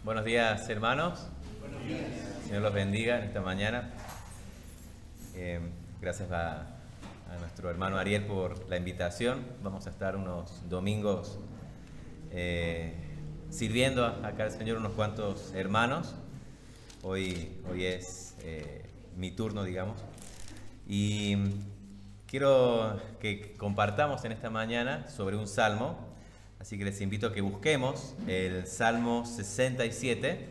Buenos días, hermanos. Buenos días. Señor los bendiga en esta mañana. Gracias a nuestro hermano Ariel por la invitación. Vamos a estar unos domingos sirviendo acá al Señor unos cuantos hermanos. Hoy es mi turno, digamos. Y quiero que compartamos en esta mañana sobre un salmo. Así que les invito a que busquemos el Salmo 67.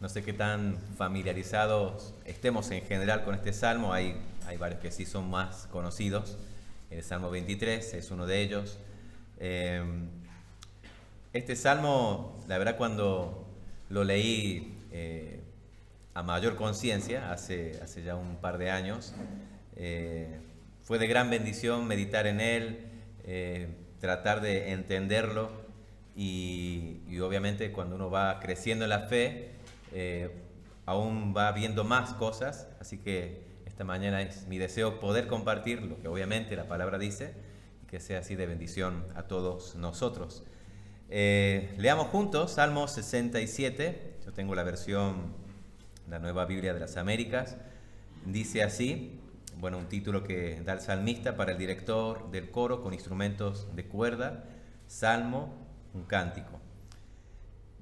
No sé qué tan familiarizados estemos en general con este salmo. Hay varios que sí son más conocidos. El Salmo 23 es uno de ellos. Este salmo, la verdad, cuando lo leí a mayor conciencia, hace ya un par de años, fue de gran bendición meditar en él, tratar de entenderlo y obviamente cuando uno va creciendo en la fe, aún va viendo más cosas, así que esta mañana es mi deseo poder compartir lo que obviamente la palabra dice y que sea así de bendición a todos nosotros. Leamos juntos Salmo 67, yo tengo la versión, la Nueva Biblia de las Américas, dice así. Bueno, un título que da el salmista para el director del coro con instrumentos de cuerda, salmo, un cántico.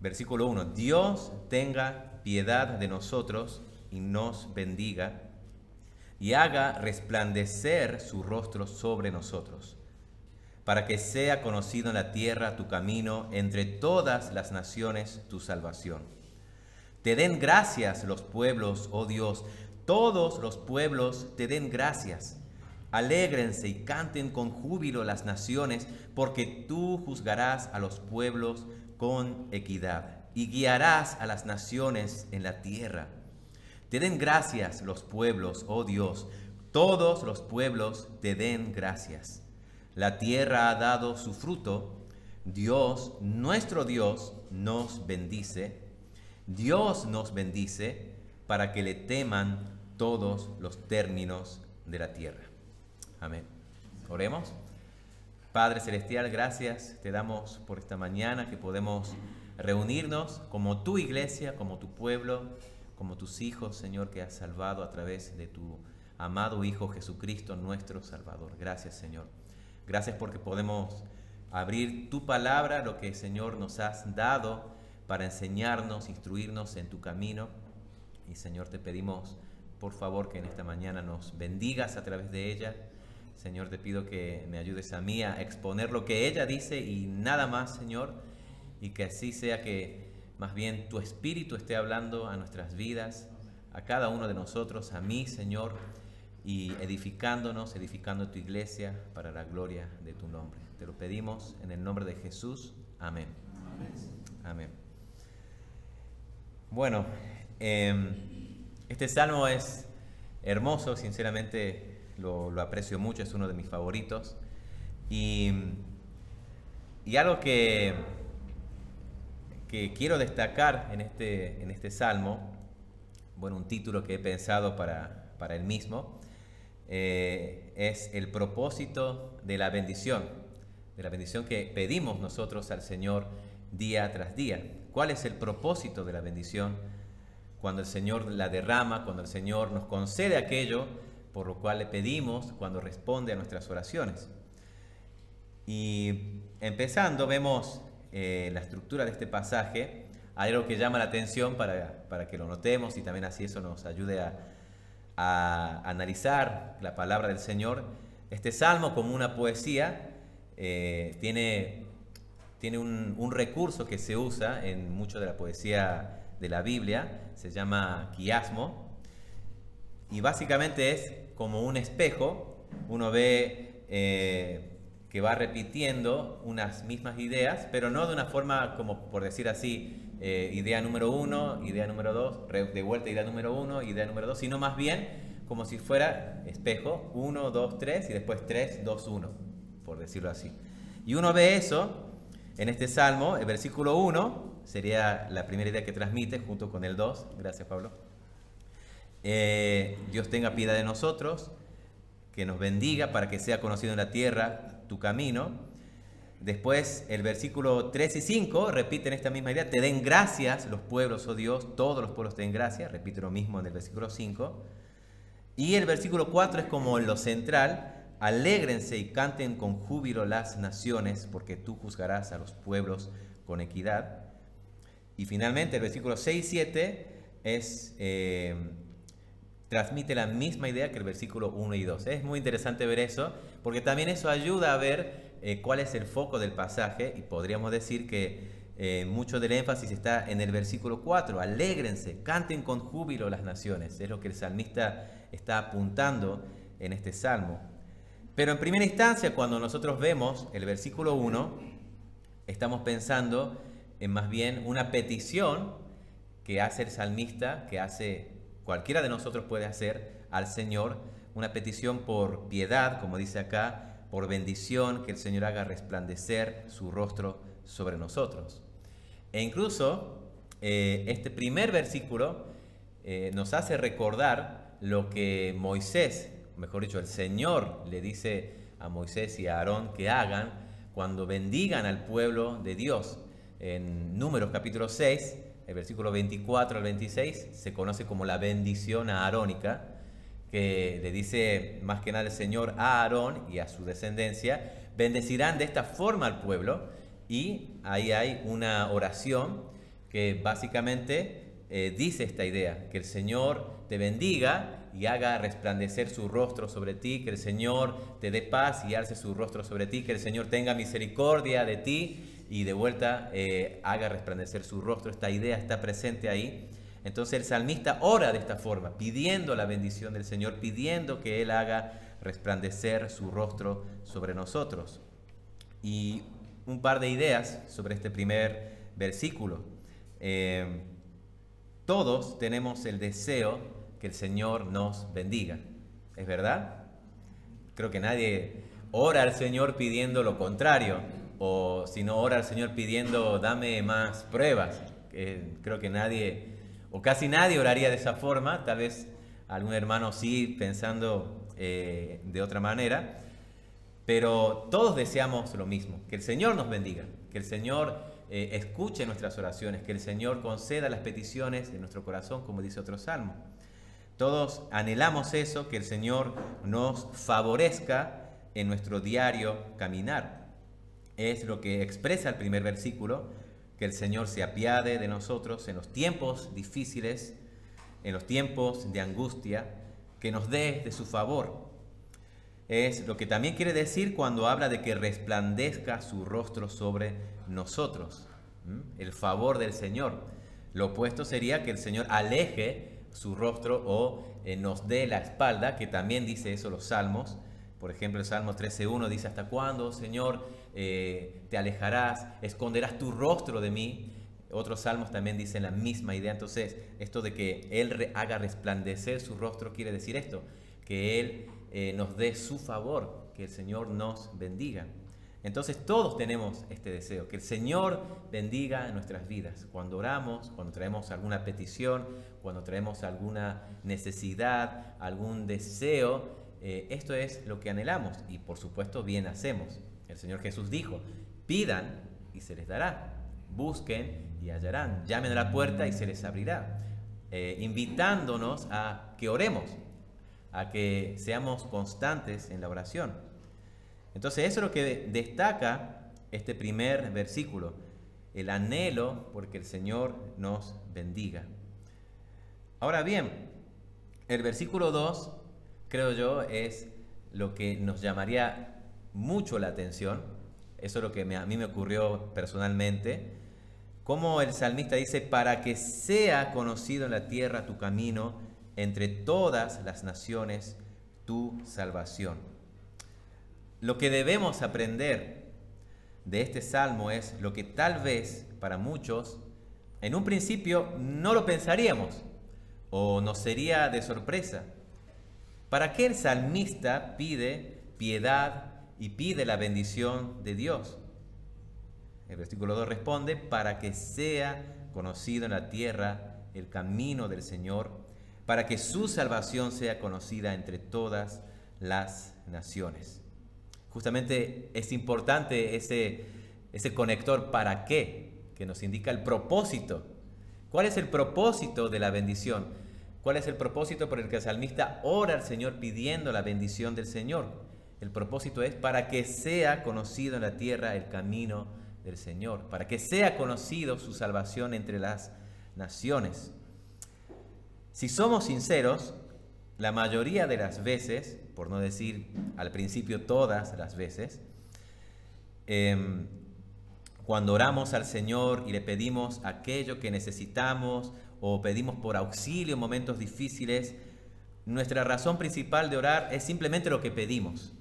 Versículo 1. Dios tenga piedad de nosotros y nos bendiga y haga resplandecer su rostro sobre nosotros, para que sea conocido en la tierra tu camino, entre todas las naciones tu salvación. Te den gracias los pueblos, oh Dios, todos los pueblos te den gracias. Alégrense y canten con júbilo las naciones, porque tú juzgarás a los pueblos con equidad y guiarás a las naciones en la tierra. Te den gracias los pueblos, oh Dios, todos los pueblos te den gracias. La tierra ha dado su fruto. Dios, nuestro Dios, nos bendice. Dios nos bendice para que le teman todos los términos de la tierra. Amén. Oremos. Padre Celestial, gracias te damos por esta mañana que podemos reunirnos como tu iglesia, como tu pueblo, como tus hijos, Señor, que has salvado a través de tu amado Hijo Jesucristo, nuestro Salvador. Gracias, Señor. Gracias porque podemos abrir tu palabra, lo que, Señor, nos has dado para enseñarnos, instruirnos en tu camino. Y, Señor, te pedimos, por favor, que en esta mañana nos bendigas a través de ella. Señor, te pido que me ayudes a mí a exponer lo que ella dice y nada más, Señor, y que así sea que más bien tu Espíritu esté hablando a nuestras vidas, a cada uno de nosotros, a mí, Señor, y edificándonos, edificando tu iglesia para la gloria de tu nombre. Te lo pedimos en el nombre de Jesús. Amén. Amén. Amén. Bueno, este salmo es hermoso, sinceramente lo aprecio mucho, es uno de mis favoritos. Y algo que quiero destacar en este salmo, bueno, un título que he pensado para él mismo, es el propósito de la bendición que pedimos nosotros al Señor día tras día. ¿Cuál es el propósito de la bendición? Cuando el Señor la derrama, cuando el Señor nos concede aquello por lo cual le pedimos, cuando responde a nuestras oraciones. Y empezando, vemos la estructura de este pasaje. Hay algo que llama la atención para que lo notemos y también así eso nos ayude a analizar la palabra del Señor. Este salmo, como una poesía, tiene un recurso que se usa en mucho de la poesía de la Biblia, se llama quiasmo, y básicamente es como un espejo. Uno ve que va repitiendo unas mismas ideas, pero no de una forma como por decir así, idea número 1, idea número 2, de vuelta idea número 1, idea número 2, sino más bien como si fuera espejo, 1, 2, 3 y después 3, 2, 1, por decirlo así. Y uno ve eso en este salmo. El versículo 1 sería la primera idea que transmite junto con el 2. Gracias, Pablo. Dios tenga piedad de nosotros, que nos bendiga para que sea conocido en la tierra tu camino. Después el versículo 3 y 5 repiten esta misma idea. Te den gracias los pueblos, oh Dios, todos los pueblos te den gracias. Repite lo mismo en el versículo 5. Y el versículo 4 es como lo central. Alégrense y canten con júbilo las naciones, porque tú juzgarás a los pueblos con equidad. Y finalmente el versículo 6 y 7 transmite la misma idea que el versículo 1 y 2. Es muy interesante ver eso, porque también eso ayuda a ver cuál es el foco del pasaje, y podríamos decir que mucho del énfasis está en el versículo 4. Alégrense, canten con júbilo las naciones. Es lo que el salmista está apuntando en este salmo. Pero en primera instancia, cuando nosotros vemos el versículo 1, estamos pensando en más bien una petición que hace el salmista, que hace cualquiera de nosotros puede hacer al Señor, una petición por piedad, como dice acá, por bendición, que el Señor haga resplandecer su rostro sobre nosotros. E incluso este primer versículo nos hace recordar lo que Moisés, mejor dicho, el Señor le dice a Moisés y a Aarón que hagan cuando bendigan al pueblo de Dios. En Números capítulo 6, el versículo 24 al 26, se conoce como la bendición aarónica, que le dice más que nada el Señor a Aarón y a su descendencia: bendecirán de esta forma al pueblo. Y ahí hay una oración que básicamente dice esta idea: que el Señor te bendiga y haga resplandecer su rostro sobre ti, que el Señor te dé paz y alce su rostro sobre ti, que el Señor tenga misericordia de ti y de vuelta haga resplandecer su rostro. Esta idea está presente ahí. Entonces el salmista ora de esta forma, pidiendo la bendición del Señor, pidiendo que Él haga resplandecer su rostro sobre nosotros. Y un par de ideas sobre este primer versículo. Todos tenemos el deseo que el Señor nos bendiga. ¿Es verdad? Creo que nadie ora al Señor pidiendo lo contrario, o si no ora al Señor pidiendo dame más pruebas. Creo que nadie, o casi nadie oraría de esa forma. Tal vez algún hermano sí, pensando de otra manera, pero todos deseamos lo mismo: que el Señor nos bendiga, que el Señor escuche nuestras oraciones, que el Señor conceda las peticiones de nuestro corazón, como dice otro salmo. Todos anhelamos eso, que el Señor nos favorezca en nuestro diario caminar. Es lo que expresa el primer versículo: que el Señor se apiade de nosotros en los tiempos difíciles, en los tiempos de angustia, que nos dé de su favor. Es lo que también quiere decir cuando habla de que resplandezca su rostro sobre nosotros. El favor del Señor. Lo opuesto sería que el Señor aleje su rostro o nos dé la espalda, que también dice eso los salmos. Por ejemplo, el Salmo 13:1 dice: ¿hasta cuándo, Señor, te alejarás, esconderás tu rostro de mí? Otros salmos también dicen la misma idea. Entonces, esto de que Él haga resplandecer su rostro quiere decir esto: que Él nos dé su favor, que el Señor nos bendiga. Entonces todos tenemos este deseo, que el Señor bendiga nuestras vidas. Cuando oramos, cuando traemos alguna petición, cuando traemos alguna necesidad, algún deseo, esto es lo que anhelamos y por supuesto bien hacemos. El Señor Jesús dijo: pidan y se les dará, busquen y hallarán, llamen a la puerta y se les abrirá, invitándonos a que oremos, a que seamos constantes en la oración. Entonces eso es lo que destaca este primer versículo: el anhelo porque el Señor nos bendiga. Ahora bien, el versículo 2, creo yo, es lo que nos llamaría mucho la atención. Eso es lo que a mí me ocurrió personalmente. Como el salmista dice: para que sea conocido en la tierra tu camino, entre todas las naciones tu salvación. Lo que debemos aprender de este salmo es lo que tal vez para muchos en un principio no lo pensaríamos o nos sería de sorpresa. ¿Para qué el salmista pide piedad y pide la bendición de Dios? El versículo 2 responde: para que sea conocido en la tierra el camino del Señor, para que su salvación sea conocida entre todas las naciones. Justamente es importante ese conector para qué, que nos indica el propósito. ¿Cuál es el propósito de la bendición? ¿Cuál es el propósito por el que el salmista ora al Señor pidiendo la bendición del Señor? El propósito es para que sea conocido en la tierra el camino del Señor, para que sea conocido su salvación entre las naciones. Si somos sinceros, la mayoría de las veces, por no decir al principio todas las veces, cuando oramos al Señor y le pedimos aquello que necesitamos o pedimos por auxilio en momentos difíciles, nuestra razón principal de orar es simplemente lo que pedimos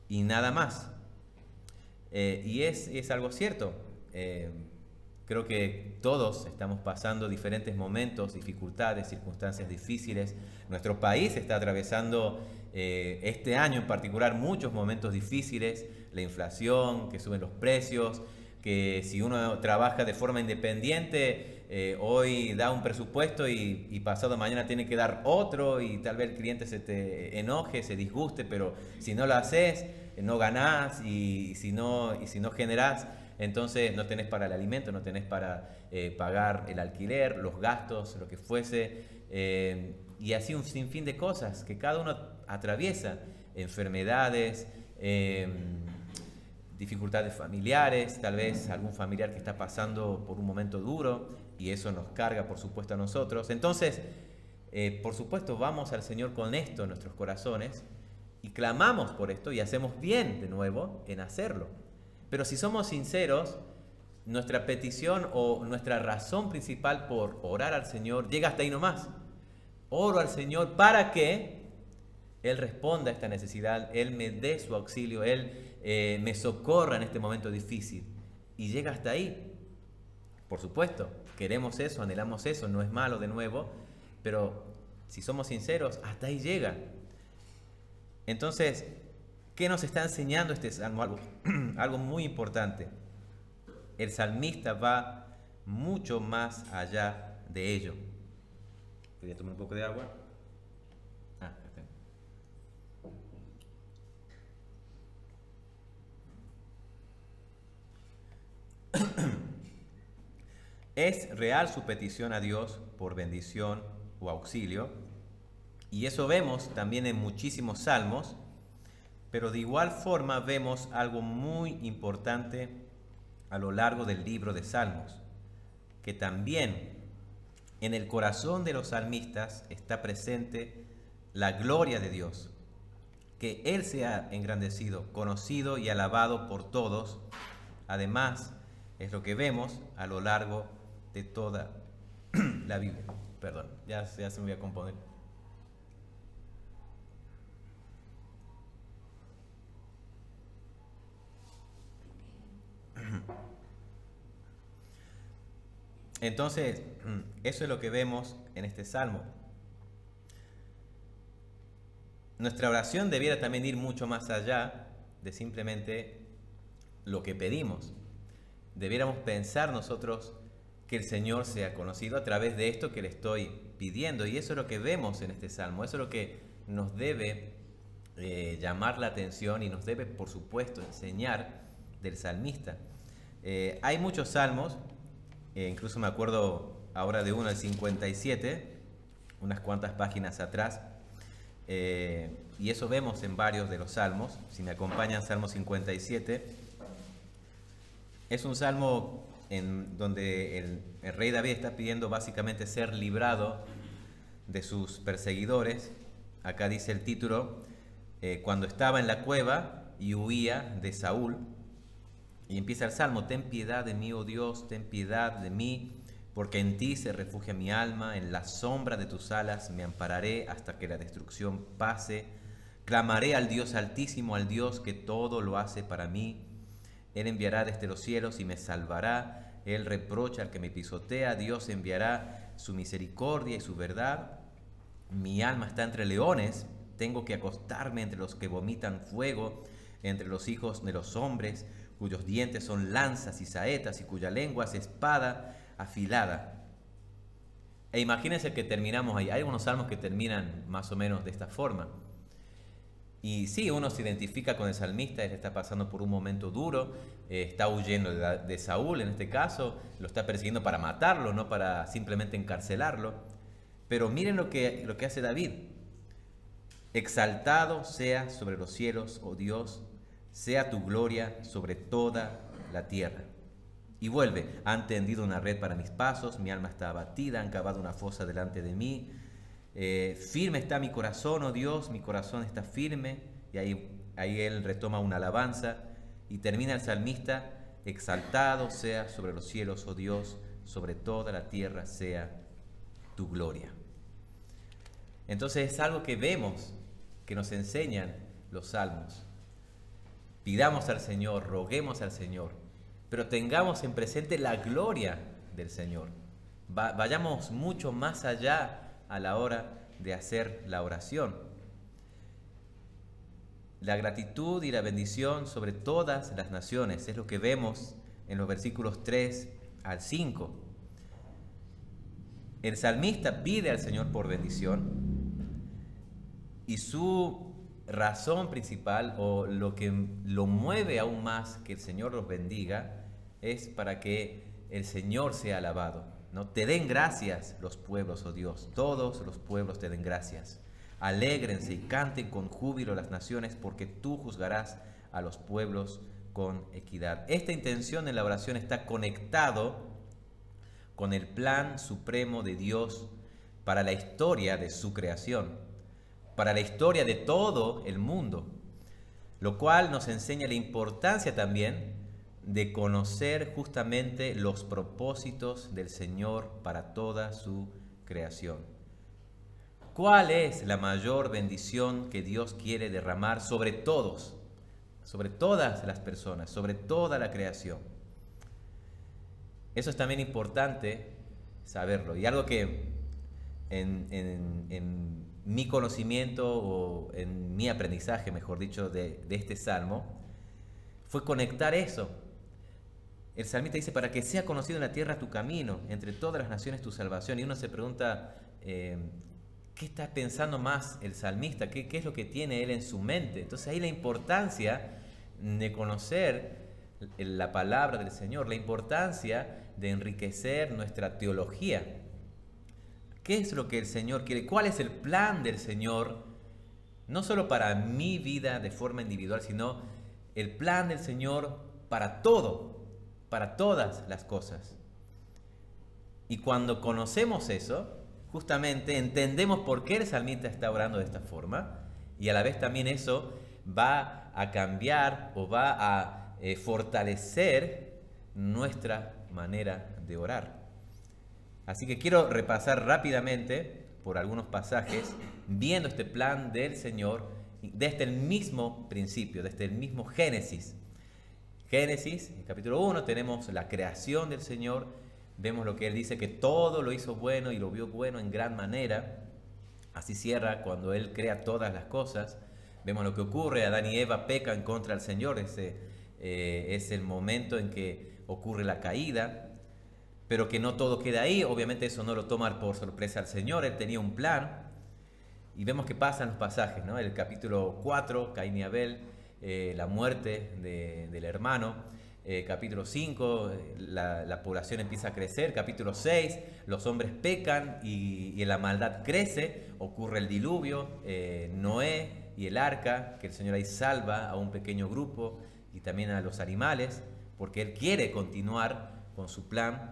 y nada más. Y es algo cierto. Creo que todos estamos pasando diferentes momentos, dificultades, circunstancias difíciles. Nuestro país está atravesando este año en particular muchos momentos difíciles, la inflación, que suben los precios, que si uno trabaja de forma independiente, hoy da un presupuesto y pasado mañana tiene que dar otro y tal vez el cliente se te enoje, se disguste, pero si no lo haces, no ganás y si no generás, entonces no tenés para el alimento, no tenés para pagar el alquiler, los gastos, lo que fuese, y así un sinfín de cosas que cada uno atraviesa, enfermedades, dificultades familiares, tal vez algún familiar que está pasando por un momento duro y eso nos carga, por supuesto, a nosotros. Entonces, por supuesto, vamos al Señor con esto en nuestros corazones y clamamos por esto y hacemos bien de nuevo en hacerlo. Pero si somos sinceros, nuestra petición o nuestra razón principal por orar al Señor llega hasta ahí nomás. Oro al Señor para que Él responda a esta necesidad, Él me dé su auxilio, Él me socorra en este momento difícil. Y llega hasta ahí. Por supuesto, queremos eso, anhelamos eso, no es malo de nuevo, pero si somos sinceros, hasta ahí llega. Entonces, ¿qué nos está enseñando este salmo? Algo muy importante. El salmista va mucho más allá de ello. Voy a tomar un poco de agua. Es real su petición a Dios por bendición o auxilio, y eso vemos también en muchísimos salmos, pero de igual forma vemos algo muy importante a lo largo del libro de Salmos, que también en el corazón de los salmistas está presente la gloria de Dios, que Él sea engrandecido, conocido y alabado por todos. Además, es lo que vemos a lo largo de toda la Biblia. Perdón, ya se me voy a componer. Entonces, eso es lo que vemos en este salmo. Nuestra oración debiera también ir mucho más allá de simplemente lo que pedimos. Debiéramos pensar nosotros que el Señor sea conocido a través de esto que le estoy pidiendo. Y eso es lo que vemos en este salmo. Eso es lo que nos debe llamar la atención y nos debe, por supuesto, enseñar del salmista. Hay muchos salmos, incluso me acuerdo ahora de uno, el 57, unas cuantas páginas atrás, y eso vemos en varios de los salmos. Si me acompañan, Salmo 57, es un salmo en donde el rey David está pidiendo básicamente ser librado de sus perseguidores. Acá dice el título, cuando estaba en la cueva y huía de Saúl. Y empieza el salmo: ten piedad de mí, oh Dios, ten piedad de mí, porque en ti se refugia mi alma, en la sombra de tus alas me ampararé hasta que la destrucción pase. Clamaré al Dios Altísimo, al Dios que todo lo hace para mí. Él enviará desde los cielos y me salvará. Él reprocha al que me pisotea. Dios enviará su misericordia y su verdad. Mi alma está entre leones. Tengo que acostarme entre los que vomitan fuego, entre los hijos de los hombres, cuyos dientes son lanzas y saetas y cuya lengua es espada afilada. E imagínense que terminamos ahí. Hay unos salmos que terminan más o menos de esta forma. Y sí, uno se identifica con el salmista, él está pasando por un momento duro, está huyendo de Saúl en este caso, lo está persiguiendo para matarlo, no para simplemente encarcelarlo. Pero miren lo que hace David. Exaltado sea sobre los cielos, oh Dios, sea tu gloria sobre toda la tierra. Y vuelve, han tendido una red para mis pasos, mi alma está abatida, han cavado una fosa delante de mí. Firme está mi corazón, oh Dios, mi corazón está firme. Y ahí él retoma una alabanza y termina el salmista, exaltado sea sobre los cielos, oh Dios, sobre toda la tierra sea tu gloria. Entonces es algo que vemos, que nos enseñan los salmos. Pidamos al Señor, roguemos al Señor, pero tengamos en presente la gloria del Señor. Vayamos mucho más allá a la hora de hacer la oración. La gratitud y la bendición sobre todas las naciones es lo que vemos en los versículos 3 al 5. El salmista pide al Señor por bendición y su razón principal, o lo que lo mueve aún más que el Señor los bendiga, es para que el Señor sea alabado, ¿no? Te den gracias los pueblos, oh Dios, todos los pueblos te den gracias. Alégrense y canten con júbilo las naciones, porque tú juzgarás a los pueblos con equidad. Esta intención en la oración está conectado con el plan supremo de Dios para la historia de su creación, para la historia de todo el mundo, lo cual nos enseña la importancia también de conocer justamente los propósitos del Señor para toda su creación. ¿Cuál es la mayor bendición que Dios quiere derramar sobre todos, sobre todas las personas, sobre toda la creación? Eso es también importante saberlo. Y algo que en mi conocimiento, o en mi aprendizaje, mejor dicho, de este salmo, fue conectar eso. El salmista dice, para que sea conocido en la tierra tu camino, entre todas las naciones tu salvación. Y uno se pregunta, ¿qué está pensando más el salmista? ¿Qué es lo que tiene él en su mente? Entonces ahí la importancia de conocer la palabra del Señor, la importancia de enriquecer nuestra teología. ¿Qué es lo que el Señor quiere? ¿Cuál es el plan del Señor? No solo para mi vida de forma individual, sino el plan del Señor para todo, para todas las cosas. Y cuando conocemos eso, justamente entendemos por qué el salmista está orando de esta forma, y a la vez también eso va a cambiar o va a fortalecer nuestra manera de orar. Así que quiero repasar rápidamente por algunos pasajes, viendo este plan del Señor desde el mismo principio, desde el mismo Génesis. Génesis, en capítulo 1, tenemos la creación del Señor. Vemos lo que Él dice, que todo lo hizo bueno y lo vio bueno en gran manera. Así cierra cuando Él crea todas las cosas. Vemos lo que ocurre, Adán y Eva pecan contra el Señor. Ese es el momento en que ocurre la caída. Pero que no todo queda ahí, obviamente eso no lo toma por sorpresa al Señor, Él tenía un plan. Y vemos que pasan los pasajes, ¿no? El capítulo 4, Caín y Abel, la muerte del hermano. Capítulo 5, la población empieza a crecer. Capítulo 6, los hombres pecan y la maldad crece, ocurre el diluvio, Noé y el arca, que el Señor ahí salva a un pequeño grupo y también a los animales, porque Él quiere continuar con su plan.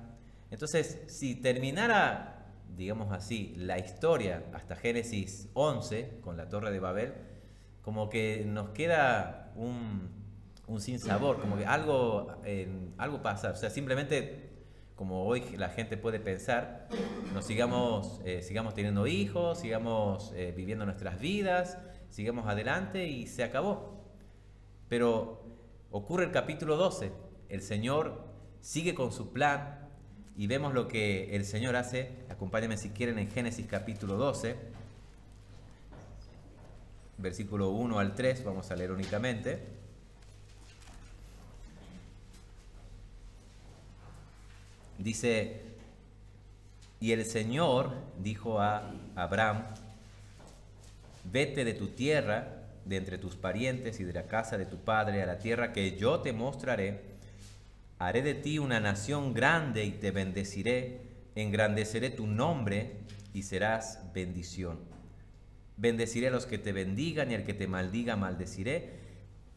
Entonces, si terminara, digamos así, la historia hasta Génesis 11, con la Torre de Babel, como que nos queda un sinsabor, como que algo pasa. O sea, simplemente, como hoy la gente puede pensar, sigamos teniendo hijos, sigamos viviendo nuestras vidas, sigamos adelante y se acabó. Pero ocurre el capítulo 12, el Señor sigue con su plan. Y vemos lo que el Señor hace. Acompáñenme si quieren en Génesis capítulo 12, versículo 1 al 3, vamos a leer únicamente. Dice, y el Señor dijo a Abraham, vete de tu tierra de entre tus parientes y de la casa de tu padre a la tierra que yo te mostraré. Haré de ti una nación grande y te bendeciré, engrandeceré tu nombre y serás bendición. Bendeciré a los que te bendigan y al que te maldiga maldeciré.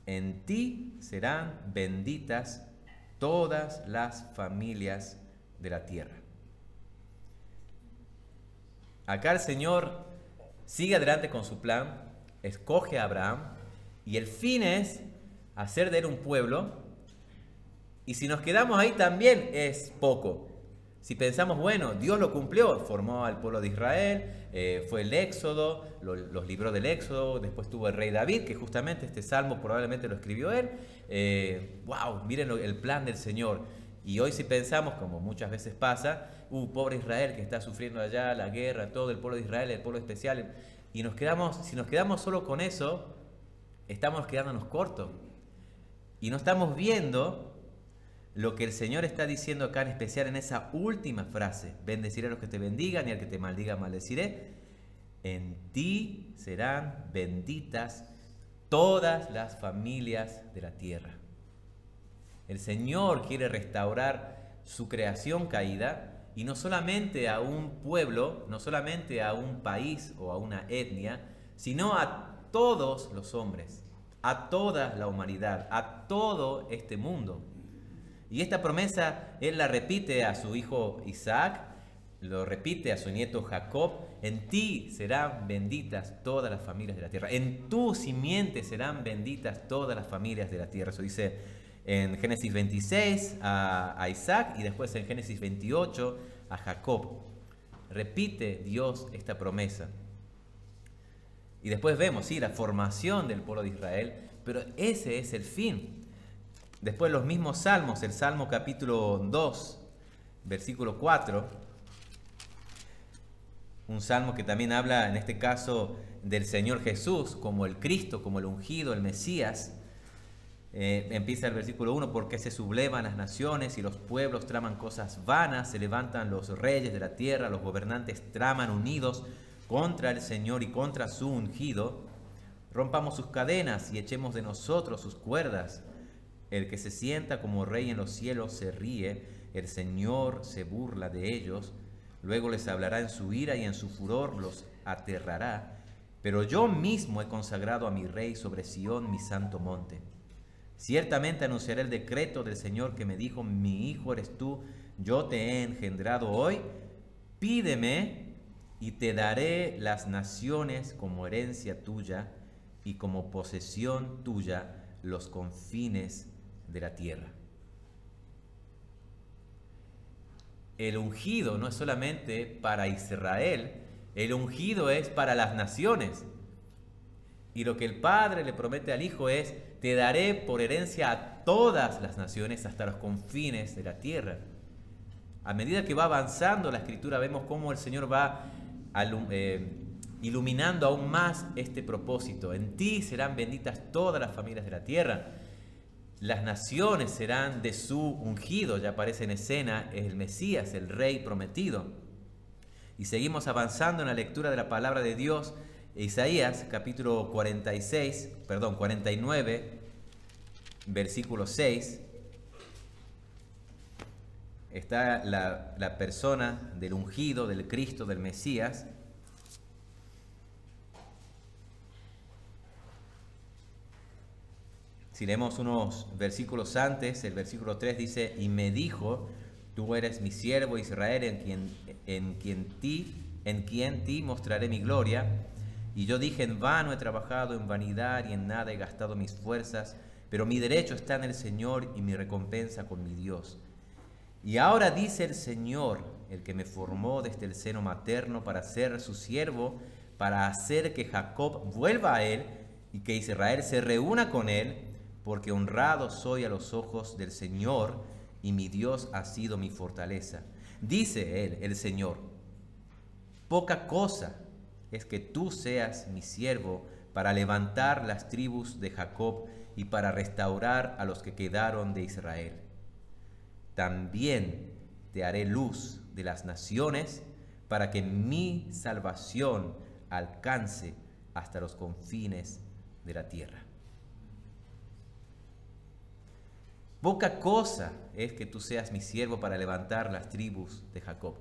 En ti serán benditas todas las familias de la tierra. Acá el Señor sigue adelante con su plan, escoge a Abraham y el fin es hacer de él un pueblo. Y si nos quedamos ahí también es poco. Si pensamos, bueno, Dios lo cumplió, formó al pueblo de Israel, fue el Éxodo, los libró del Éxodo, después tuvo el rey David, que justamente este salmo probablemente lo escribió él. ¡Wow! Miren el plan del Señor. Y hoy si pensamos, como muchas veces pasa, pobre Israel que está sufriendo allá la guerra, todo el pueblo de Israel, el pueblo especial, y si nos quedamos solo con eso, estamos quedándonos cortos. Y no estamos viendo lo que el Señor está diciendo acá en especial en esa última frase. Bendeciré a los que te bendigan y al que te maldiga maldeciré. En ti serán benditas todas las familias de la tierra. El Señor quiere restaurar su creación caída y no solamente a un pueblo, no solamente a un país o a una etnia, sino a todos los hombres, a toda la humanidad, a todo este mundo. Y esta promesa Él la repite a su hijo Isaac, lo repite a su nieto Jacob. En ti serán benditas todas las familias de la tierra. En tu simiente serán benditas todas las familias de la tierra. Eso dice en Génesis 26 a Isaac y después en Génesis 28 a Jacob. Repite Dios esta promesa. Y después vemos, sí, la formación del pueblo de Israel, pero ese es el fin. Después los mismos salmos, el Salmo capítulo 2, versículo 4, un salmo que también habla en este caso del Señor Jesús como el Cristo, como el ungido, el Mesías. Empieza el versículo 1, porque se sublevan las naciones y los pueblos traman cosas vanas, se levantan los reyes de la tierra, los gobernantes traman unidos contra el Señor y contra su ungido. Rompamos sus cadenas y echemos de nosotros sus cuerdas. El que se sienta como rey en los cielos se ríe, el Señor se burla de ellos, luego les hablará en su ira y en su furor los aterrará. Pero yo mismo he consagrado a mi rey sobre Sión, mi santo monte. Ciertamente anunciaré el decreto del Señor que me dijo, mi hijo eres tú, yo te he engendrado hoy, pídeme y te daré las naciones como herencia tuya y como posesión tuya los confines de la tierra. El ungido no es solamente para Israel, el ungido es para las naciones. Y lo que el Padre le promete al Hijo es, te daré por herencia a todas las naciones hasta los confines de la tierra. A medida que va avanzando la Escritura, vemos cómo el Señor va iluminando aún más este propósito. En ti serán benditas todas las familias de la tierra. Las naciones serán de su ungido, ya aparece en escena, es el Mesías, el Rey prometido. Y seguimos avanzando en la lectura de la palabra de Dios. Isaías, capítulo 49, versículo 6. Está la persona del ungido, del Cristo, del Mesías. Si leemos unos versículos antes, el versículo 3 dice, y me dijo, tú eres mi siervo Israel, en quien ti mostraré mi gloria. Y yo dije, en vano he trabajado, en vanidad y en nada he gastado mis fuerzas, pero mi derecho está en el Señor y mi recompensa con mi Dios. Y ahora dice el Señor, el que me formó desde el seno materno para ser su siervo, para hacer que Jacob vuelva a él y que Israel se reúna con él, porque honrado soy a los ojos del Señor y mi Dios ha sido mi fortaleza. Dice él, el Señor, poca cosa es que tú seas mi siervo para levantar las tribus de Jacob y para restaurar a los que quedaron de Israel. También te haré luz de las naciones para que mi salvación alcance hasta los confines de la tierra. Poca cosa es que tú seas mi siervo para levantar las tribus de Jacob.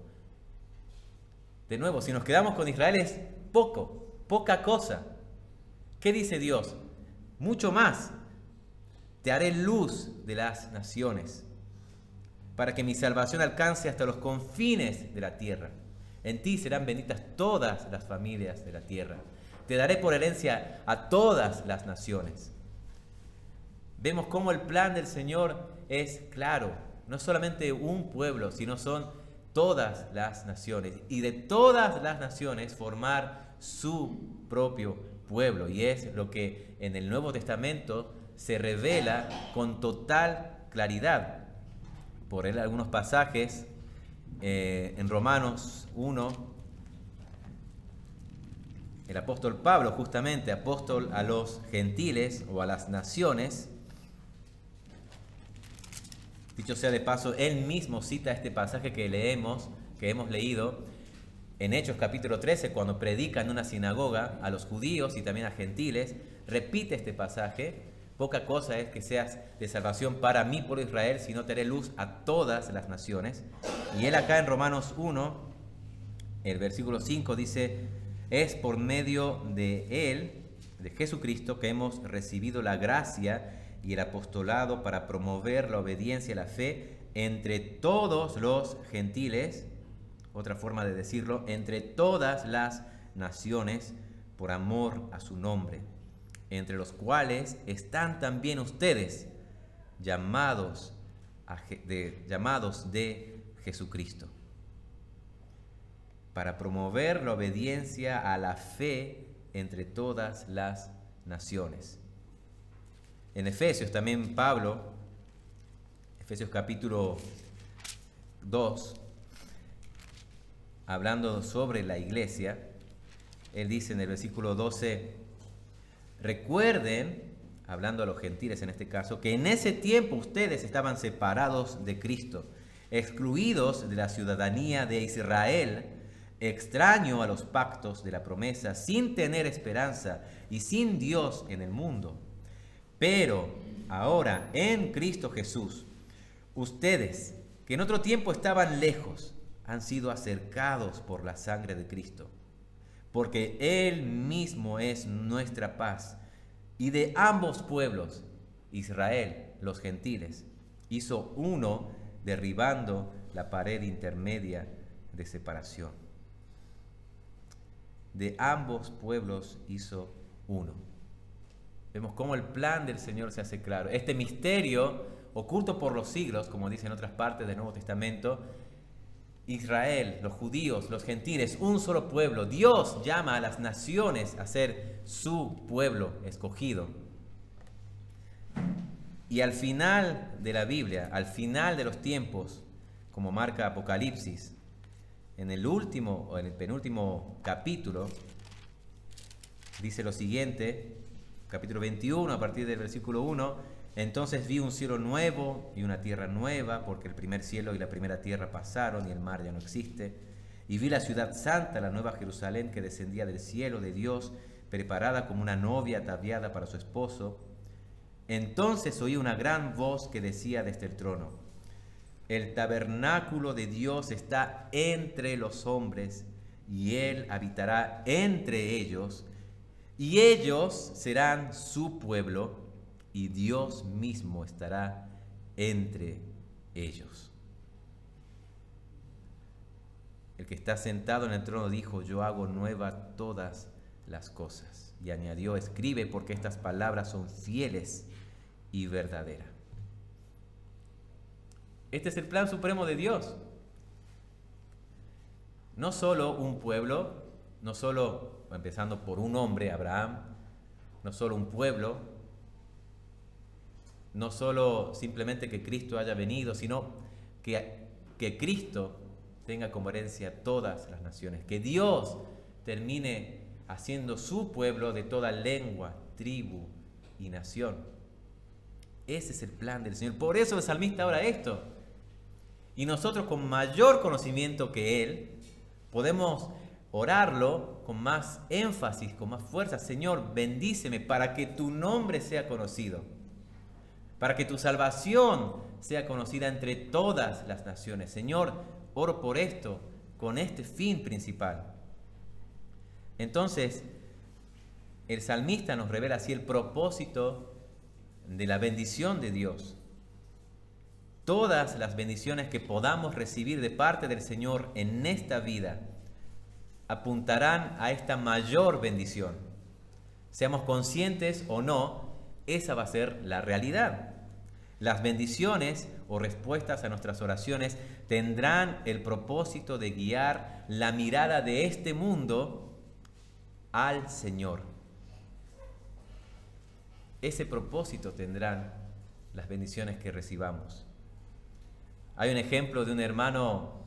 De nuevo, si nos quedamos con Israel es poca cosa. ¿Qué dice Dios? Mucho más. Te haré luz de las naciones, para que mi salvación alcance hasta los confines de la tierra. En ti serán benditas todas las familias de la tierra. Te daré por herencia a todas las naciones. Vemos cómo el plan del Señor es claro. No es solamente un pueblo, sino son todas las naciones. Y de todas las naciones formar su propio pueblo. Y es lo que en el Nuevo Testamento se revela con total claridad. Por él algunos pasajes en Romanos 1, el apóstol Pablo, justamente apóstol a los gentiles o a las naciones, dicho sea de paso, él mismo cita este pasaje que hemos leído en Hechos capítulo 13, cuando predica en una sinagoga a los judíos y también a gentiles, repite este pasaje: poca cosa es que seas de salvación para mí por Israel, sino te haré luz a todas las naciones. Y él acá en Romanos 1, el versículo 5 dice: es por medio de él, de Jesucristo, que hemos recibido la gracia y el apostolado para promover la obediencia y la fe entre todos los gentiles, otra forma de decirlo, entre todas las naciones, por amor a su nombre, entre los cuales están también ustedes, llamados de Jesucristo, para promover la obediencia a la fe entre todas las naciones. En Efesios también Pablo, Efesios capítulo 2, hablando sobre la iglesia, él dice en el versículo 12: recuerden, hablando a los gentiles en este caso, que en ese tiempo ustedes estaban separados de Cristo, excluidos de la ciudadanía de Israel, extraño a los pactos de la promesa, sin tener esperanza y sin Dios en el mundo. Pero ahora, en Cristo Jesús, ustedes, que en otro tiempo estaban lejos, han sido acercados por la sangre de Cristo, porque Él mismo es nuestra paz, y de ambos pueblos, Israel, los gentiles, hizo uno, derribando la pared intermedia de separación. De ambos pueblos hizo uno. Vemos cómo el plan del Señor se hace claro. Este misterio, oculto por los siglos, como dice en otras partes del Nuevo Testamento, Israel, los judíos, los gentiles, un solo pueblo. Dios llama a las naciones a ser su pueblo escogido. Y al final de la Biblia, al final de los tiempos, como marca Apocalipsis, en el último o en el penúltimo capítulo, dice lo siguiente, capítulo 21, a partir del versículo 1: entonces vi un cielo nuevo y una tierra nueva, porque el primer cielo y la primera tierra pasaron y el mar ya no existe. Y vi la ciudad santa, la nueva Jerusalén, que descendía del cielo de Dios, preparada como una novia ataviada para su esposo. Entonces oí una gran voz que decía desde el trono: el tabernáculo de Dios está entre los hombres, y Él habitará entre ellos, y ellos serán su pueblo, y Dios mismo estará entre ellos. El que está sentado en el trono dijo: yo hago nuevas todas las cosas. Y añadió: escribe, porque estas palabras son fieles y verdaderas. Este es el plan supremo de Dios. No solo un pueblo, no solo, empezando por un hombre, Abraham, no solo un pueblo, no solo simplemente que Cristo haya venido, sino que Cristo tenga como herencia todas las naciones, que Dios termine haciendo su pueblo de toda lengua, tribu y nación. Ese es el plan del Señor. Por eso el salmista ora esto. Y nosotros, con mayor conocimiento que Él, podemos orarlo con más énfasis, con más fuerza: Señor, bendíceme para que tu nombre sea conocido, para que tu salvación sea conocida entre todas las naciones. Señor, oro por esto, con este fin principal. Entonces, el salmista nos revela así el propósito de la bendición de Dios. Todas las bendiciones que podamos recibir de parte del Señor en esta vida apuntarán a esta mayor bendición. Seamos conscientes o no, esa va a ser la realidad. Las bendiciones o respuestas a nuestras oraciones tendrán el propósito de guiar la mirada de este mundo al Señor. Ese propósito tendrán las bendiciones que recibamos. Hay un ejemplo de un hermano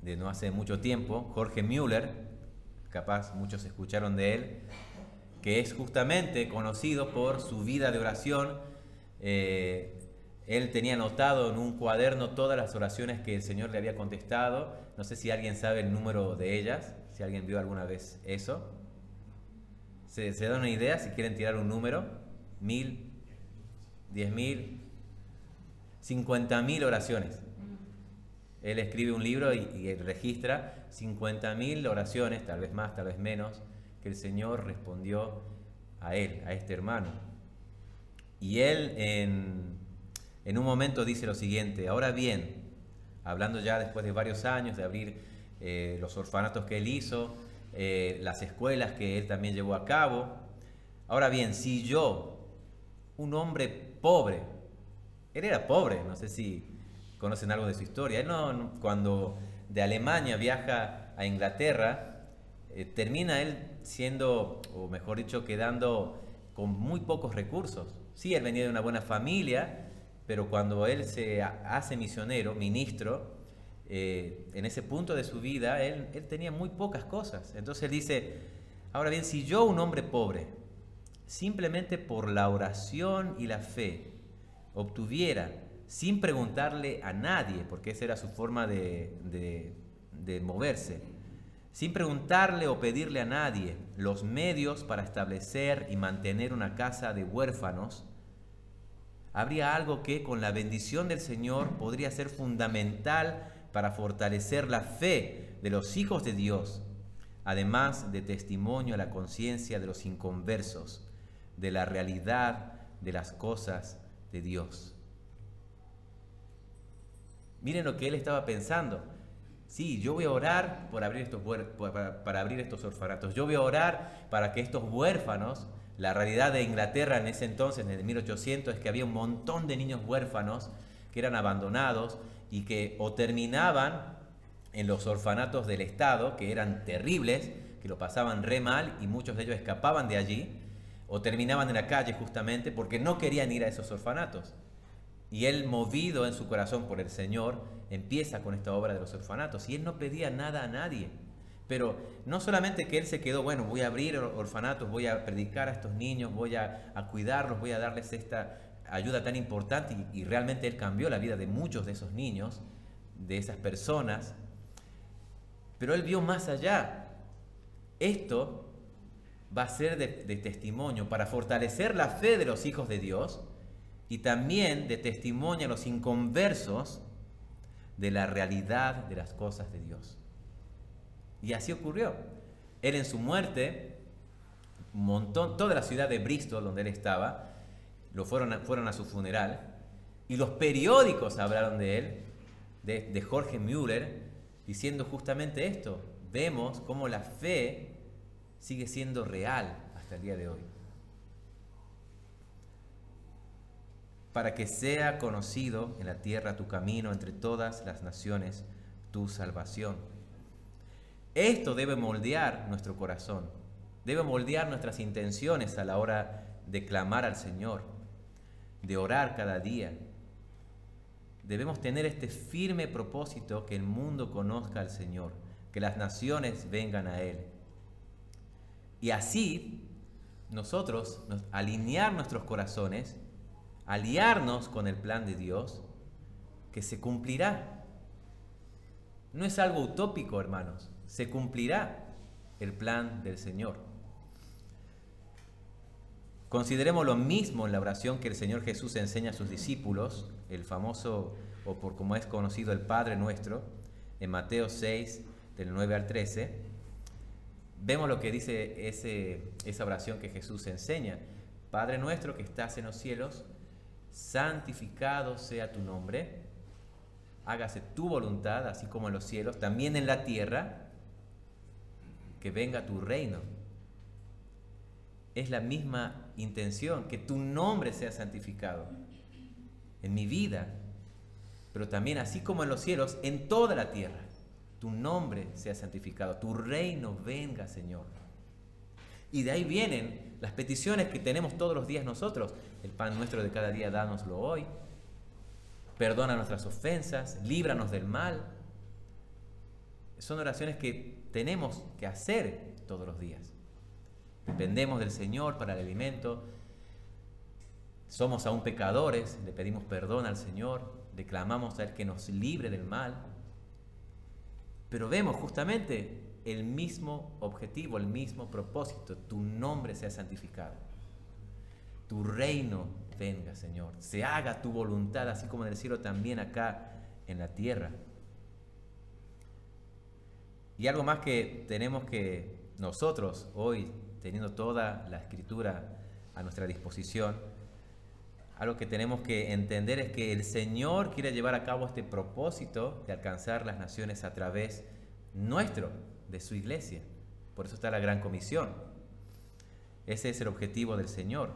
de no hace mucho tiempo, Jorge Müller, capaz muchos escucharon de él, que es justamente conocido por su vida de oración. Él tenía anotado en un cuaderno todas las oraciones que el Señor le había contestado. No sé si alguien sabe el número de ellas, si alguien vio alguna vez eso. ¿Se dan una idea si quieren tirar un número? 1000, 10.000, 50.000 oraciones. Él escribe un libro y registra 50.000 oraciones, tal vez más, tal vez menos, que el Señor respondió a él, a este hermano. Y él en un momento dice lo siguiente: ahora bien, hablando ya después de varios años de abrir los orfanatos que él hizo, las escuelas que él también llevó a cabo, ahora bien, si yo, un hombre pobre, él era pobre, no sé si conocen algo de su historia. Él cuando de Alemania viaja a Inglaterra, termina él siendo, o mejor dicho, quedando con muy pocos recursos. Sí, él venía de una buena familia, pero cuando él se hace misionero, ministro, en ese punto de su vida, él tenía muy pocas cosas. Entonces él dice: ahora bien, si yo, un hombre pobre, simplemente por la oración y la fe, obtuviera, sin preguntarle a nadie, porque esa era su forma de moverse, sin preguntarle o pedirle a nadie los medios para establecer y mantener una casa de huérfanos, habría algo que con la bendición del Señor podría ser fundamental para fortalecer la fe de los hijos de Dios, además de testimonio a la conciencia de los inconversos, de la realidad de las cosas de Dios. Miren lo que él estaba pensando. Sí, yo voy a orar por abrir para abrir estos orfanatos. Yo voy a orar para que estos huérfanos, la realidad de Inglaterra en ese entonces, en el 1800, es que había un montón de niños huérfanos que eran abandonados y que o terminaban en los orfanatos del Estado, que eran terribles, que lo pasaban re mal y muchos de ellos escapaban de allí, o terminaban en la calle justamente porque no querían ir a esos orfanatos. Y él, movido en su corazón por el Señor, empieza con esta obra de los orfanatos. Y él no pedía nada a nadie. Pero no solamente que él se quedó, bueno, voy a abrir orfanatos, voy a predicar a estos niños, voy a cuidarlos, voy a darles esta ayuda tan importante. Y realmente él cambió la vida de muchos de esos niños, de esas personas. Pero él vio más allá. Esto va a ser de testimonio para fortalecer la fe de los hijos de Dios, y también de testimonio a los inconversos de la realidad de las cosas de Dios. Y así ocurrió. Él, en su muerte, toda la ciudad de Bristol, donde él estaba, fueron a su funeral, y los periódicos hablaron de él, de Jorge Müller, diciendo justamente esto: vemos cómo la fe sigue siendo real hasta el día de hoy. Para que sea conocido en la tierra tu camino, entre todas las naciones tu salvación. Esto debe moldear nuestro corazón, debe moldear nuestras intenciones a la hora de clamar al Señor, de orar cada día. Debemos tener este firme propósito: que el mundo conozca al Señor, que las naciones vengan a Él. Y así nosotros alinear nuestros corazones, aliarnos con el plan de Dios, que se cumplirá. No es algo utópico, hermanos, se cumplirá. el plan del Señor. Consideremos lo mismo en la oración que el Señor Jesús enseña a sus discípulos, el famoso, o por como es conocido, el Padre Nuestro, en Mateo 6, del 9 al 13. Vemos lo que dice esa oración que Jesús enseña. Padre nuestro que estás en los cielos, santificado sea tu nombre, hágase tu voluntad, así como en los cielos, también en la tierra, que venga tu reino. Es la misma intención, que tu nombre sea santificado en mi vida, pero también así como en los cielos, en toda la tierra, tu nombre sea santificado, tu reino venga, Señor. Y de ahí vienen las peticiones que tenemos todos los días nosotros. El pan nuestro de cada día, dánoslo hoy. Perdona nuestras ofensas, líbranos del mal. Son oraciones que tenemos que hacer todos los días. Dependemos del Señor para el alimento. Somos aún pecadores, le pedimos perdón al Señor, le clamamos a Él que nos libre del mal. Pero vemos justamente el mismo objetivo, el mismo propósito. Tu nombre sea santificado. Tu reino venga, Señor. Se haga tu voluntad, así como en el cielo, también acá en la tierra. Y algo más que tenemos que nosotros hoy, teniendo toda la Escritura a nuestra disposición, algo que tenemos que entender es que el Señor quiere llevar a cabo este propósito de alcanzar las naciones a través nuestro, de su iglesia. Por eso está la Gran Comisión. Ese es el objetivo del Señor.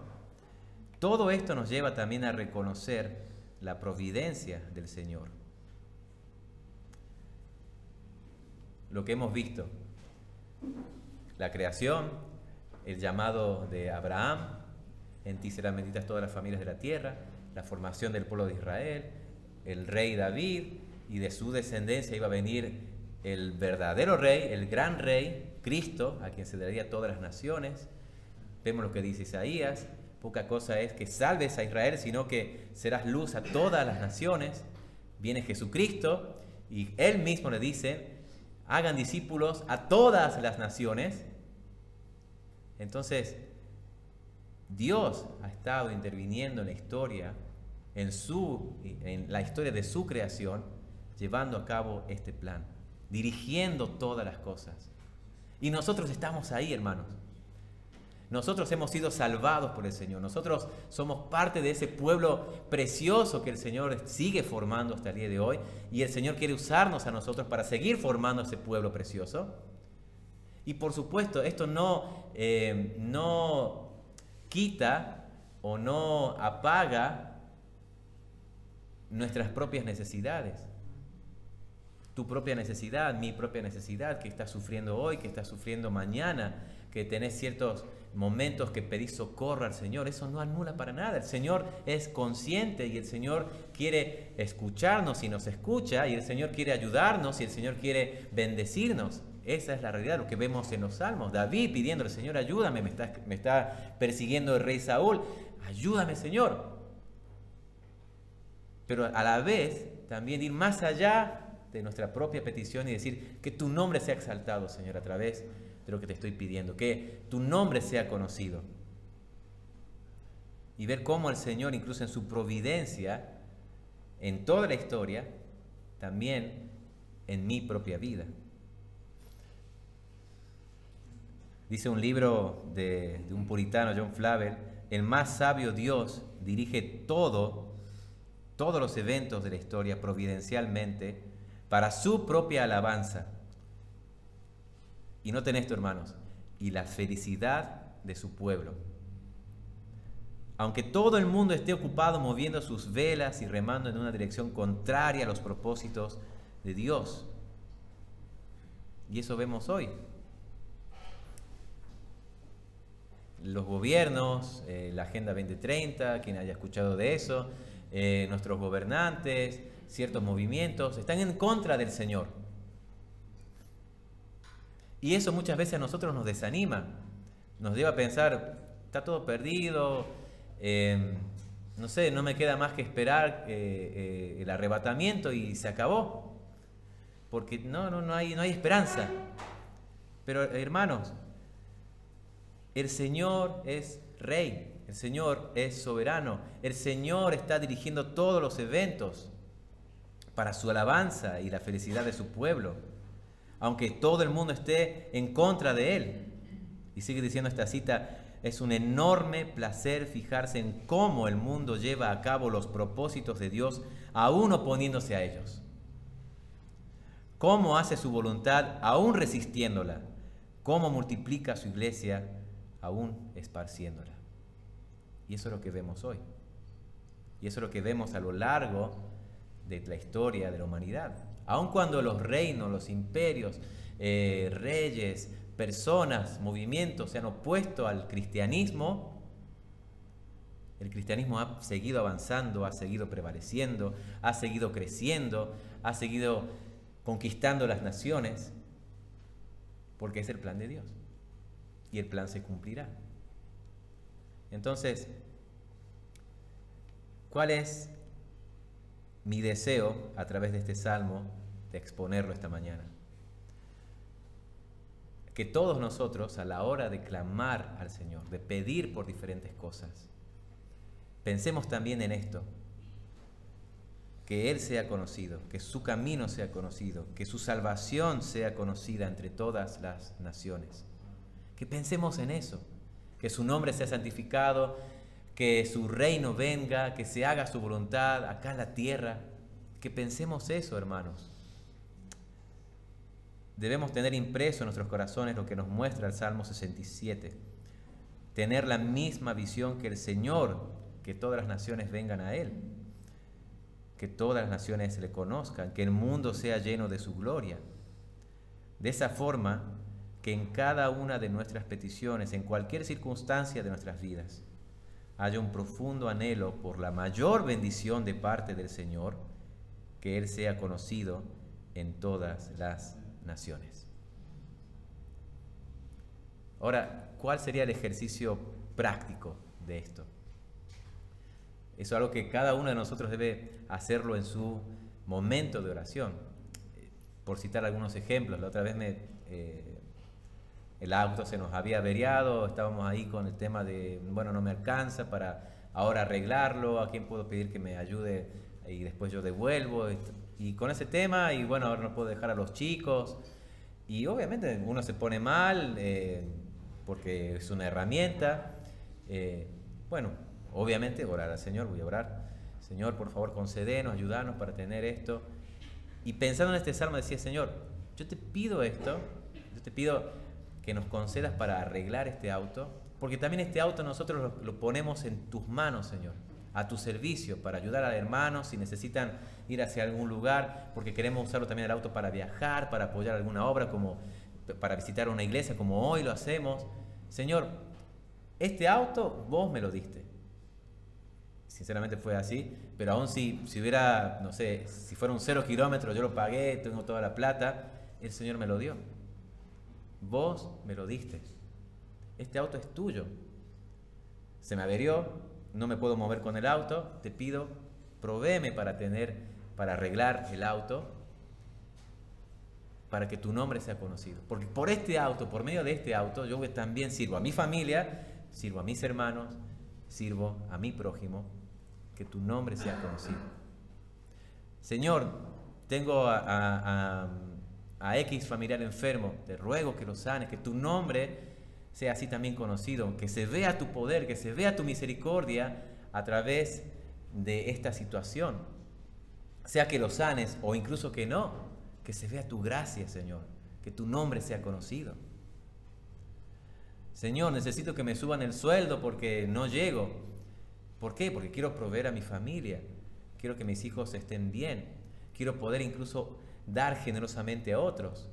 Todo esto nos lleva también a reconocer la providencia del Señor. Lo que hemos visto, la creación, el llamado de Abraham, en ti serán benditas todas las familias de la tierra, la formación del pueblo de Israel, el rey David, y de su descendencia iba a venir el verdadero rey, el gran rey, Cristo, a quien se daría todas las naciones. Vemos lo que dice Isaías: poca cosa es que salves a Israel, sino que serás luz a todas las naciones. Viene Jesucristo y Él mismo le dice: hagan discípulos a todas las naciones. Entonces, Dios ha estado interviniendo en la historia, en la historia de su creación, llevando a cabo este plan, dirigiendo todas las cosas. Y nosotros estamos ahí, hermanos. Nosotros hemos sido salvados por el Señor. Nosotros somos parte de ese pueblo precioso que el Señor sigue formando hasta el día de hoy. Y el Señor quiere usarnos a nosotros para seguir formando ese pueblo precioso. Y por supuesto, esto no quita o no apaga nuestras propias necesidades. Tu propia necesidad, mi propia necesidad, que estás sufriendo hoy, que estás sufriendo mañana, que tenés ciertos momentos que pedís socorro al Señor. Eso no anula para nada. El Señor es consciente y el Señor quiere escucharnos y nos escucha, y el Señor quiere ayudarnos y el Señor quiere bendecirnos. Esa es la realidad, lo que vemos en los Salmos. David pidiéndole: Señor, ayúdame, me está persiguiendo el rey Saúl. Ayúdame, Señor. Pero a la vez también ir más allá de nuestra propia petición y decir: que tu nombre sea exaltado, Señor, a través de lo que te estoy pidiendo, que tu nombre sea conocido. Y ver cómo el Señor, incluso en su providencia, en toda la historia, también en mi propia vida. Dice un libro de un puritano, John Flavel: el más sabio Dios dirige todos los eventos de la historia providencialmente para su propia alabanza. Y noten esto, hermanos: y la felicidad de su pueblo. Aunque todo el mundo esté ocupado moviendo sus velas y remando en una dirección contraria a los propósitos de Dios. Y eso vemos hoy. Los gobiernos, la Agenda 2030, quien haya escuchado de eso, nuestros gobernantes, ciertos movimientos, están en contra del Señor. Y eso muchas veces a nosotros nos desanima, nos lleva a pensar: está todo perdido, no sé, no me queda más que esperar el arrebatamiento y se acabó, porque no hay esperanza. Pero hermanos, el Señor es Rey, el Señor es soberano, el Señor está dirigiendo todos los eventos para su alabanza y la felicidad de su pueblo, aunque todo el mundo esté en contra de Él. Y sigue diciendo esta cita: es un enorme placer fijarse en cómo el mundo lleva a cabo los propósitos de Dios, aún oponiéndose a ellos. Cómo hace su voluntad, aún resistiéndola. Cómo multiplica su iglesia, aún esparciéndola. Y eso es lo que vemos hoy. Y eso es lo que vemos a lo largo de la historia de la humanidad. Aun cuando los reinos, los imperios, reyes, personas, movimientos se han opuesto al cristianismo, el cristianismo ha seguido avanzando, ha seguido prevaleciendo, ha seguido creciendo, ha seguido conquistando las naciones, porque es el plan de Dios y el plan se cumplirá. Entonces, ¿cuál es mi deseo a través de este salmo de exponerlo esta mañana? Que todos nosotros, a la hora de clamar al Señor, de pedir por diferentes cosas, pensemos también en esto: que Él sea conocido, que su camino sea conocido, que su salvación sea conocida entre todas las naciones. Que pensemos en eso, que su nombre sea santificado, que su reino venga, que se haga su voluntad acá en la tierra. Que pensemos eso, hermanos. Debemos tener impreso en nuestros corazones lo que nos muestra el Salmo 67. Tener la misma visión que el Señor, que todas las naciones vengan a Él, que todas las naciones le conozcan, que el mundo sea lleno de su gloria. De esa forma, que en cada una de nuestras peticiones, en cualquier circunstancia de nuestras vidas, haya un profundo anhelo por la mayor bendición de parte del Señor, que Él sea conocido en todas las naciones. Ahora, ¿cuál sería el ejercicio práctico de esto? Eso es algo que cada uno de nosotros debe hacerlo en su momento de oración. Por citar algunos ejemplos, la otra vez el auto se nos había averiado, estábamos ahí con el tema de, bueno, no me alcanza para ahora arreglarlo, ¿a quién puedo pedir que me ayude? Y después yo devuelvo, y con ese tema, y bueno, ahora no puedo dejar a los chicos, y obviamente uno se pone mal, porque es una herramienta. Bueno, obviamente orar al Señor, voy a orar: Señor, por favor, concédenos, ayúdanos para tener esto. Y pensando en este salmo decía: Señor, yo te pido esto, yo te pido que nos concedas para arreglar este auto, porque también este auto nosotros lo ponemos en tus manos, Señor, a tu servicio, para ayudar a hermanos si necesitan ir hacia algún lugar, porque queremos usarlo también el auto para viajar, para apoyar alguna obra, como para visitar una iglesia, como hoy lo hacemos. Señor, este auto vos me lo diste. Sinceramente fue así, pero aún si hubiera, no sé, si fuera un 0 kilómetros, yo lo pagué, tengo toda la plata, el Señor me lo dio. Vos me lo diste. Este auto es tuyo. Se me averió, no me puedo mover con el auto, te pido, provéeme para arreglar el auto, para que tu nombre sea conocido. Porque por este auto, por medio de este auto, yo también sirvo a mi familia, sirvo a mis hermanos, sirvo a mi prójimo, que tu nombre sea conocido. Señor, tengo a X familiar enfermo, te ruego que lo sanes, que tu nombre sea así también conocido, que se vea tu poder, que se vea tu misericordia a través de esta situación. Sea que lo sanes o incluso que no, que se vea tu gracia, Señor, que tu nombre sea conocido. Señor, necesito que me suban el sueldo porque no llego. ¿Por qué? Porque quiero proveer a mi familia, quiero que mis hijos estén bien, quiero poder incluso dar generosamente a otros.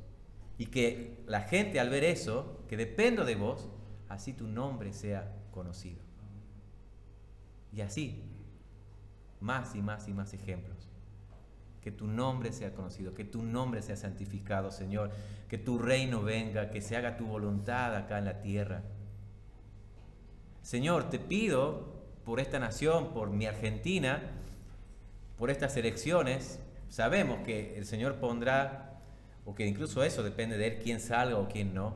Y que la gente, al ver eso, que dependo de vos, así tu nombre sea conocido. Y así, más y más y más ejemplos. Que tu nombre sea conocido, que tu nombre sea santificado, Señor. Que tu reino venga, que se haga tu voluntad acá en la tierra. Señor, te pido por esta nación, por mi Argentina, por estas elecciones. Sabemos que el Señor pondrá, o que incluso eso depende de Él, quién salga o quién no.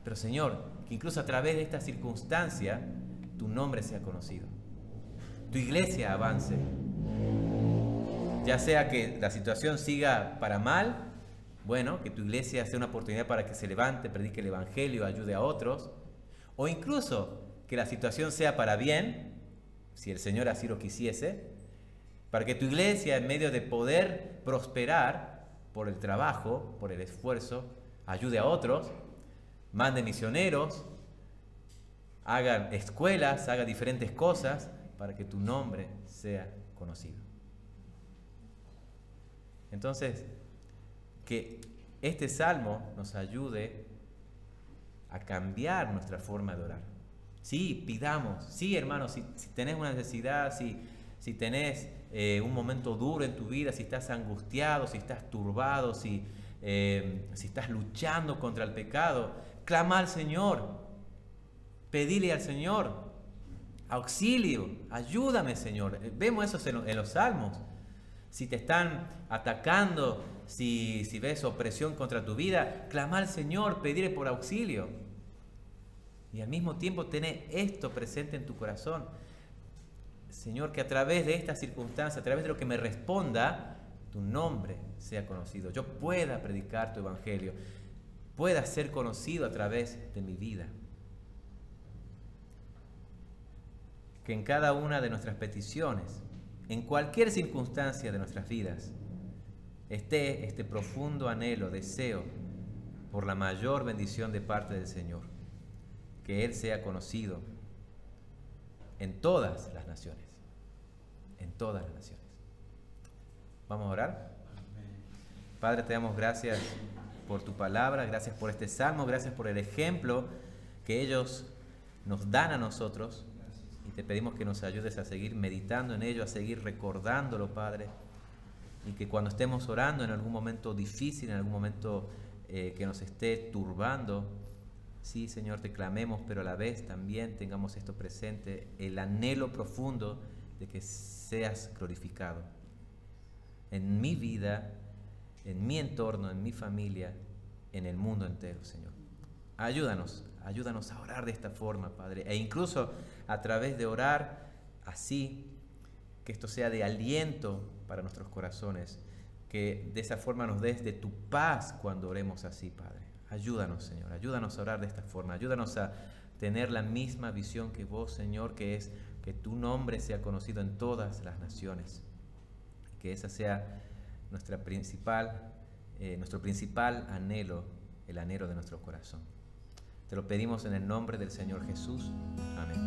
Pero Señor, que incluso a través de esta circunstancia tu nombre sea conocido, tu iglesia avance, ya sea que la situación siga para mal, bueno, que tu iglesia sea una oportunidad para que se levante, predique el evangelio, ayude a otros, o incluso que la situación sea para bien, si el Señor así lo quisiese, para que tu iglesia, en medio de poder prosperar por el trabajo, por el esfuerzo, ayude a otros, mande misioneros, haga escuelas, haga diferentes cosas para que tu nombre sea conocido. Entonces, que este salmo nos ayude a cambiar nuestra forma de orar. Sí, pidamos, sí, hermanos, si tenés una necesidad, si tenés un momento duro en tu vida, si estás angustiado, si estás turbado, si estás luchando contra el pecado, clama al Señor, pedile al Señor auxilio, ayúdame, Señor. Vemos eso en los salmos. Si te están atacando, si ves opresión contra tu vida, clama al Señor, pedirle por auxilio. Y al mismo tiempo tener esto presente en tu corazón. Señor, que a través de esta circunstancia, a través de lo que me responda, tu nombre sea conocido. Yo pueda predicar tu evangelio, pueda ser conocido a través de mi vida. Que en cada una de nuestras peticiones, en cualquier circunstancia de nuestras vidas, esté este profundo anhelo, deseo por la mayor bendición de parte del Señor. Que Él sea conocido en todas las naciones. En todas las naciones. ¿Vamos a orar? Padre, te damos gracias por tu palabra, gracias por este salmo, gracias por el ejemplo que ellos nos dan a nosotros. Y te pedimos que nos ayudes a seguir meditando en ello, a seguir recordándolo, Padre. Y que cuando estemos orando en algún momento difícil, en algún momento que nos esté turbando, sí, Señor, te clamemos, pero a la vez también tengamos esto presente, el anhelo profundo de que seas glorificado en mi vida, en mi entorno, en mi familia, en el mundo entero, Señor. Ayúdanos a orar de esta forma, Padre, e incluso a través de orar así, que esto sea de aliento para nuestros corazones, que de esa forma nos des de tu paz cuando oremos así, Padre. Ayúdanos, Señor, ayúdanos a orar de esta forma, ayúdanos a tener la misma visión que vos, Señor, que es que tu nombre sea conocido en todas las naciones, que esa sea nuestro principal anhelo, el anhelo de nuestro corazón. Te lo pedimos en el nombre del Señor Jesús. Amén.